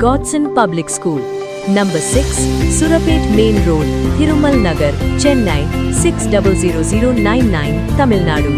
Godson Public School, Number 6, Surapet Main Road, Thirumal Nagar, Chennai 600099, Tamil Nadu.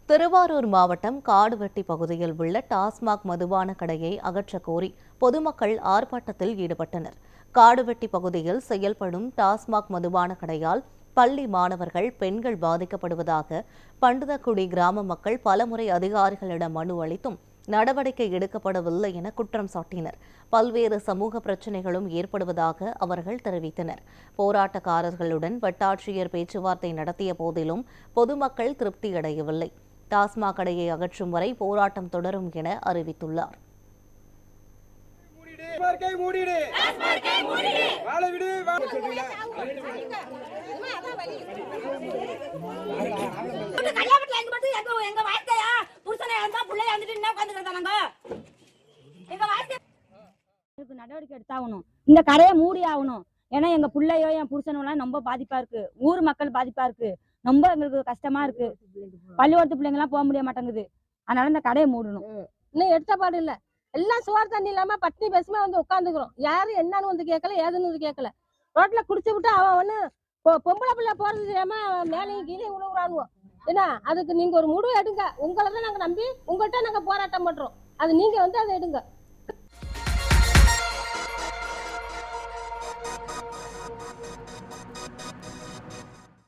Thiruvarur மாவட்டம் காடுவெட்டி பகுதியில் உள்ள டாஸ்மாக் மதுபான கடையை அகற்ற கோரி பொதுமக்கள் ஆர்ப்பாட்டத்தில் ஈடுபட்டனர். காடுவெட்டி பகுதியில் செயல்படும் டாஸ்மாக் மதுபான கடையால் பள்ளி மாணவர்கள், பெண்கள் பாதிக்கப்படுவதாக பண்டுதக்குடி கிராம மக்கள் பலமுறை அதிகாரிகளிடம் மனு அளித்தும் நடவடிக்கை எடுக்கப்படவில்லை என குற்றம் சாட்டினர். பல்வேறு சமூக பிரச்சினைகளும் ஏற்படுவதாக அவர்கள் தெரிவித்தனர். போராட்டக்காரர்களுடன் வட்டாட்சியர் பேச்சுவார்த்தை நடத்திய போதிலும் பொதுமக்கள் திருப்தியடையவில்லை. டாஸ்மாக் கடையை அகற்றும் வரை போராட்டம் தொடரும் என அறிவித்துள்ளார். நடவடிக்கை எடுத்தாகணும். இந்த கடையை மூடி ஆகணும். ஏன்னா எங்க பிள்ளையோ என் புருஷனெல்லாம் ரொம்ப பாதிப்பா இருக்கு. ஊர் மக்கள் பாதிப்பா இருக்கு. ரொம்ப எங்களுக்கு கஷ்டமா இருக்கு. பள்ளிக்கூடத்து பிள்ளைங்க எல்லாம் போக முடிய மாட்டேங்குது. அதனால இந்த கடையை மூடணும். இன்னும் எடுத்த பாடு இல்ல. எல்லாம் சுவார் தண்ணி இல்லாம பட்டினி பேசுமா வந்து உட்காந்துக்கிறோம். யாரும் என்னன்னு வந்து கேட்கல, ஏதுன்னு வந்து கேட்கல. ரோட்ல குடிச்சு விட்டு அவன் ஒண்ணு பொம்பளை பிள்ளை போறது தெரியாம மேலையும் கீழே உழுவுறானுவோம். ஏன்னா அதுக்கு நீங்க ஒரு முடிவு எடுங்க. உங்களை தான் நாங்க நம்பி உங்கள்கிட்ட நாங்க போராட்டம் பண்றோம். அது நீங்க வந்து அதை எடுங்க.